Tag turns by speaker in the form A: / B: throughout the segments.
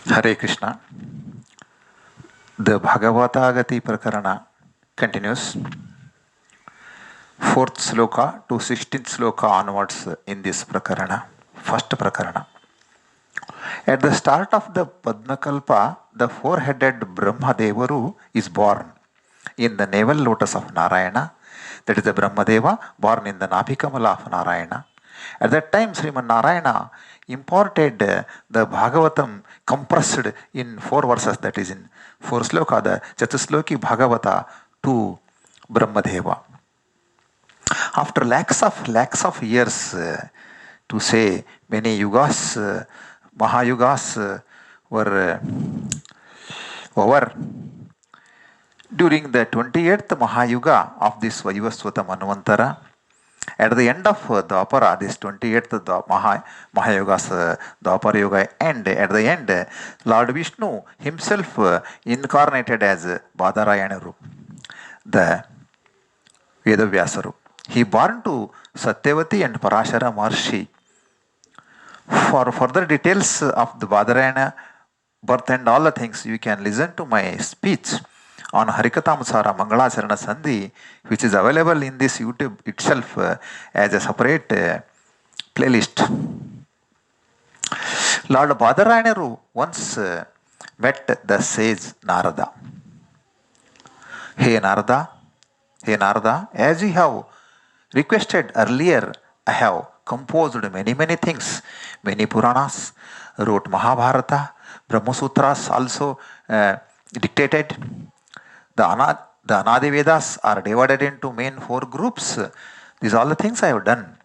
A: Hare Krishna. The Bhagavatagati Prakarana continues. 4th sloka to 16th sloka onwards in this Prakarana. First Prakarana. At the start of the Padmakalpa, the four-headed Brahmadevaru is born in the navel lotus of Narayana. That is the Brahmadeva born in the Nabhikamala of Narayana. At that time, Sriman Narayana imported the Bhagavatam compressed in 4 verses, that is in 4 sloka, the Chatusloki Bhagavata to Brahmadeva. After lakhs of years, to say many yugas, Mahayugas were over. During the 28th Mahayuga of this Vayivaswata Manvantara, at the end of Dwapara, this 28th Mahayuga's Dwapara Yuga end, at the end, Lord Vishnu himself incarnated as Badarayanaru, the Vedavyasaru. He born to Satyavati and Parashara Maharshi. For further details of the Badarayana birth and all the things, you can listen to my speech on Harikathamasara Mangalacharana Sandhi, which is available in this YouTube itself as a separate playlist. Lord Badarayanaru once met the sage Narada. Hey Narada, as you have requested earlier, I have composed many things, many Puranas, wrote Mahabharata, Brahma Sutras also dictated. The Anadi Vedas are divided into main 4 groups. These are all the things I have done.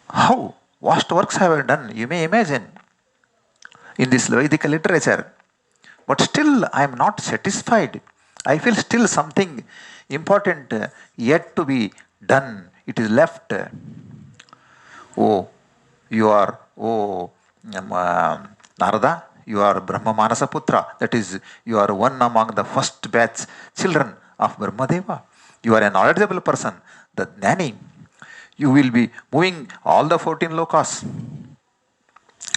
A: How vast works I have done, you may imagine, in this Vedic literature. But still I am not satisfied. I feel still something important yet to be done. It is left. Narada, you are Brahma Manasa Putra. That is, you are one among the first batch children of Brahmadeva. You are a knowledgeable person, the Jnani. You will be moving all the 14 lokas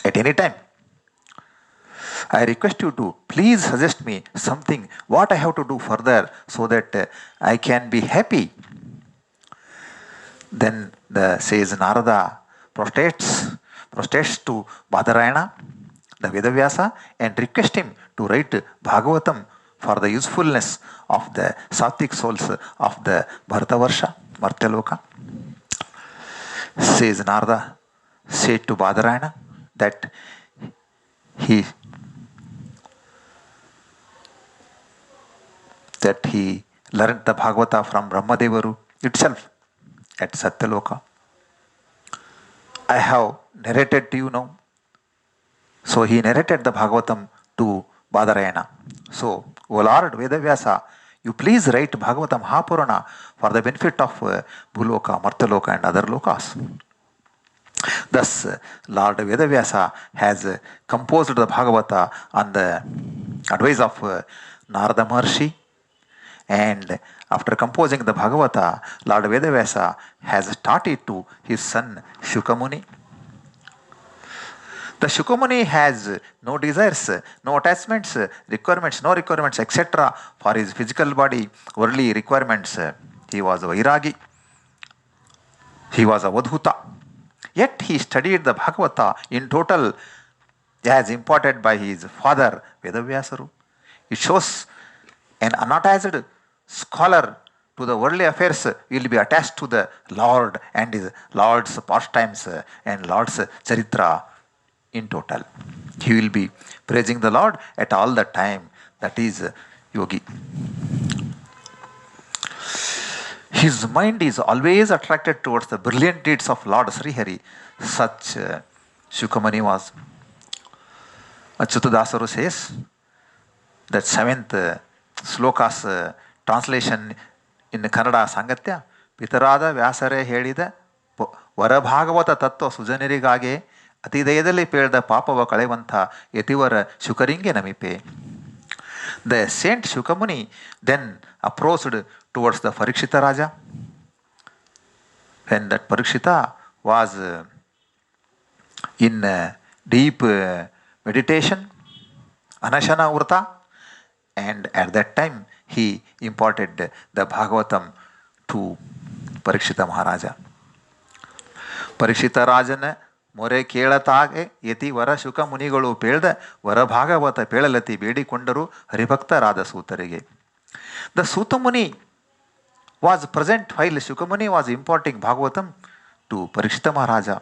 A: at any time. I request you to please suggest me something, what I have to do further so that I can be happy. Then the sage Narada prostrates to Badarayana, the Vedavyasa, and request him to write Bhagavatam for the usefulness of the Sattvic souls of the Bharatavarsha, Bharatiya. Sage Narada said to Badarayana that he learned the Bhagavata from Brahmadevaru itself at Satyaloka. I have narrated to you now. So he narrated the Bhagavatam to Badarayana. So, O Lord Vedavyasa, you please write Bhagavatam Mahapurana for the benefit of Bhuloka, Martyaloka and other lokas. Thus, Lord Vedavyasa has composed the Bhagavata on the advice of Narada Maharshi. And after composing the Bhagavata, Lord Vedavyasa has taught it to his son Shukamuni. The Shukamuni has no desires, no attachments, no requirements, etc. for his physical body, worldly requirements. He was a Vairagi. He was a Vadhuta. Yet he studied the Bhagavata in total as imparted by his father Vedavyasaru. It shows an unattached scholar to the worldly affairs will be attached to the Lord and his Lord's pastimes and Lord's charitra in total. He will be praising the Lord at all the time. That is yogi. His mind is always attracted towards the brilliant deeds of Lord Srihari. Such Shukamani was. Achyutadasaru says that 7th sloka's translation in Canada Sangatya, Pitarada Vyasare Hedida Varabhagavata Tattva Sujanirigage Atidayadali Peda Papava Kalevanta Yetivara Shukaringe Namipe. The Saint Shukamuni then approached towards the Parikshita Raja. When that Parikshita was in deep meditation, Anashana Vrta, and at that time he imparted the Bhagavatam to Parikshita Maharaja. Parikshita Rajana ಮೊರೆ ಕೇಳತಾಗೆ ಯತಿ ವರ ಶುಕ ಮುನಿಗಳು ಪೇಳ್ದ ವರ ಭಾಗವತ ಪೇಳಲತಿ ಬೇಡಿಕೊಂಡರು ಹರಿಭಕ್ತರಾದ ಸೂತರಿಗೆ. The Suta Muni was present while Shukamuni was imparting Bhagavatam to Parikshita Maharaja.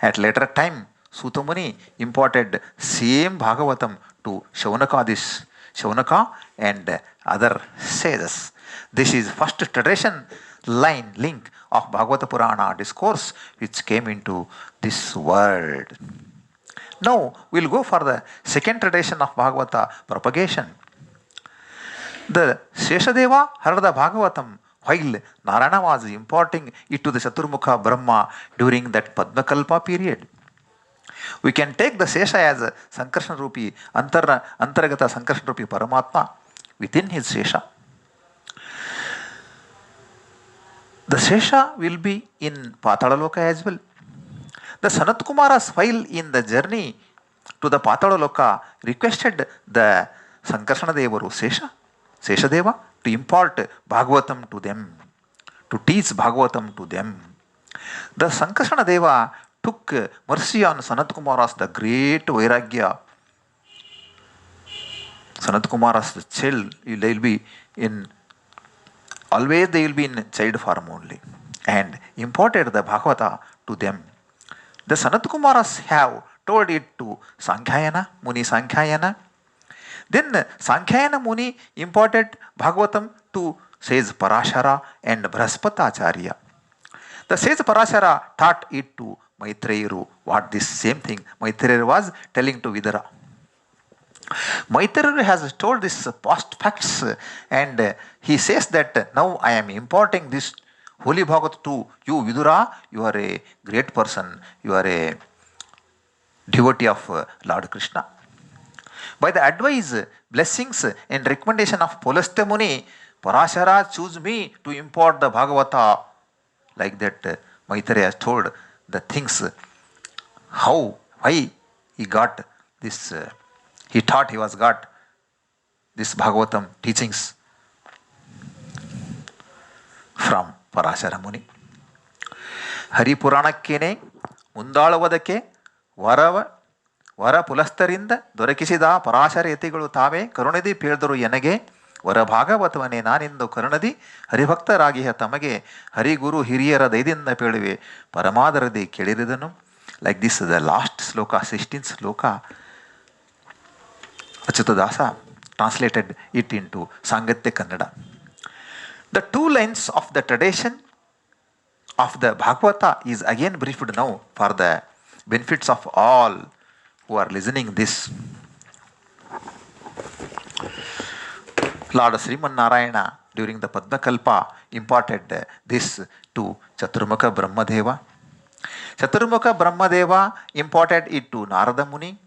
A: At later time, Suta Muni imparted same Bhagavatam to Shaunaka and other sages. This is first tradition link of Bhagavata Purana discourse which came into this world. Now we'll go for the second tradition of Bhagavata propagation. The Sheshadeva heard the Bhagavatam while Narayana was imparting it to the Chaturmukha Brahma during that Padmakalpa period. We can take the Shesha as a Sankarsana Rupi, Antaragata Sankarsana Rupi Paramatma within his Shesha. The Shesha will be in Patalaloka as well. The Sanat Kumaras, while in the journey to the Patalaloka, requested the Sankarsana Devaru Sheshadeva to impart Bhagavatam to them, to teach Bhagavatam to them. The Sankarsana Deva took mercy on Sanat Kumaras, the great Vairagya. Sanat Kumaras, child, they will be in child form only, and imparted the Bhagavata to them. The Sanat Kumaras have told it to Muni Sankhayana. Then Sankhayana Muni imparted Bhagavatam to says Parashara and Brahaspatacharya. The says Parashara taught it to Maitreyaru. What this same thing Maitreyaru was telling to Vidara. Maitreya has told this past facts, and he says that now I am imparting this holy Bhagavat to you, Vidura. You are a great person. You are a devotee of Lord Krishna. By the advice, blessings, and recommendation of Pulastya Muni, Parashara choose me to impart the Bhagavata. Like that, Maitreya has told the things, why he got this. He thought he was got this Bhagavatam teachings from Parashara Muni. Hari Puranakkene ಮುಂದಾಳುವುದಕ್ಕೆ ವರ ಪುಲಸ್ತರಿಂದ ದೊರಕಿಸಿದ ಪರಾಶರ ಯತಿಗಳು ತಾವೇ ಕರುಣದಿ ಪೇಳ್ದರು ಎನಗೆ ವರ ಭಾಗವತವನೇ ನಾನಿಂದು ಕರುಣದಿ ಹರಿಭಕ್ತರಾಗಿಯ ತಮಗೆ ಹರಿಗುರು ಹಿರಿಯರ ದಯದಿಂದ ಪೇಳುವೆ ಪರಮಾದರದಿ ಕೇಳಿರಿದನು. Like this, the last sloka, 16th sloka, Achyutadasa translated it into Sangatya Kannada. The two lines of the tradition of the Bhagavata is again briefed now for the benefits of all who are listening this. Lord Sriman Narayana during the Padmakalpa imparted this to Chaturmukha Brahmadeva. Chaturmukha Brahmadeva imparted it to Narada Muni.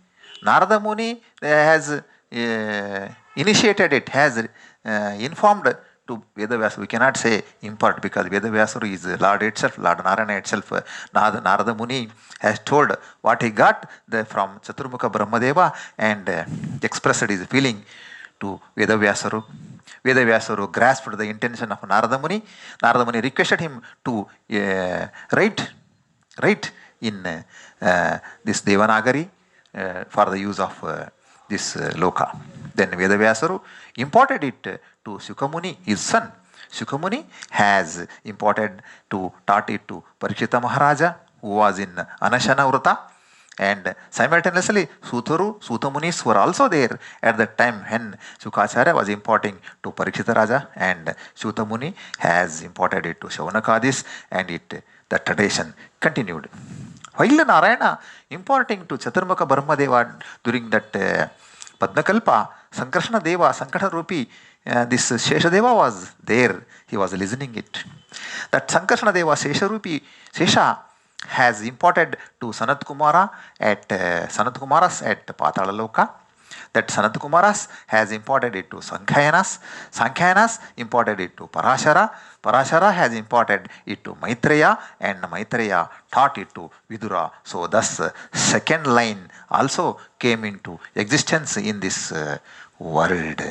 A: Narada Muni has initiated it, has informed to Vedavyasa. We cannot say impart because Vedavyasa is Lord itself, Lord Narayana itself. Narada Muni has told what he got from Chaturmukha Brahmadeva and expressed his feeling to Vedavyasa. Vedavyasa grasped the intention of Narada Muni. Narada Muni requested him to write in this Devanagari for the use of this loka. Then Vedavyasa imparted it to Shukamuni, his son. Shukamuni has taught it to Parikshita Maharaja, who was in Anashana Vrta, and simultaneously Suta Munis were also there at the time when Shukacharya was imparting to Parikshita Raja, and Suta Muni has imparted it to Shaunakadis, and the tradition continued. While Narayana imparting to Chaturmukha Brahmadeva during that Padmakalpa, Sankarsana Deva, Sankara Rupi, this Sheshadeva was there. He was listening it. That Sankarsana Deva, Shesha has imparted to Sanat Kumaras at Patalaloka. That Sanat Kumaras has imparted it to Sankhayanas, Sankhayanas imparted it to Parashara, Parashara has imparted it to Maitreya, and Maitreya taught it to Vidura. So thus second line also came into existence in this world.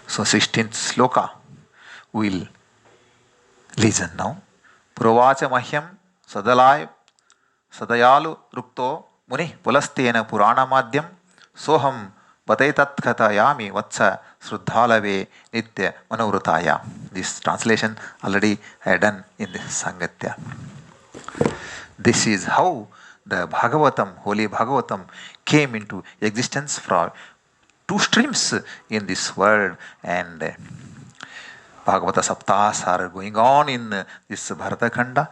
A: So 16th sloka will listen now. Provacha Mahyam Sadalay Sadayalu Rukto Muni Pulastena Purana Madhyam Soham Bataitat Katayami Vatsa Sruddhalave Nitya Manovrutaya. This translation already I had done in this Sangatya. This is how the Bhagavatam, Holy Bhagavatam, came into existence from two streams in this world, and Bhagavata Saptahas are going on in this Bharatakanda.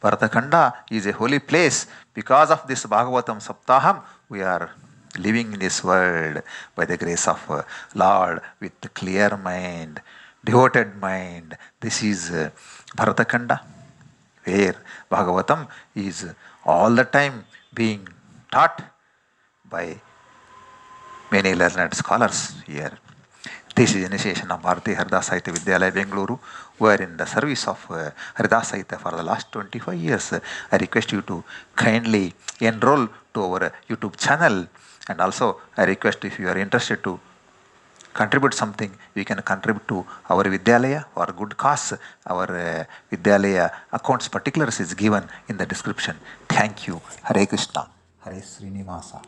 A: Bharatakanda is a holy place. Because of this Bhagavatam Saptaham, we are living in this world by the grace of Lord with clear mind, devoted mind. This is Bharatakanda, where Bhagavatam is all the time being taught by many learned scholars here. This is initiation of Bharatiya Haridasa Vidyalaya Bangalore. We are in the service of Haridasa for the last 25 years. I request you to kindly enroll to our YouTube channel, and also I request if you are interested to contribute something, we can contribute to our Vidyalaya for good cause. Our Vidyalaya accounts particulars is given in the description. Thank you. Hare Krishna. Hare Srinivasa.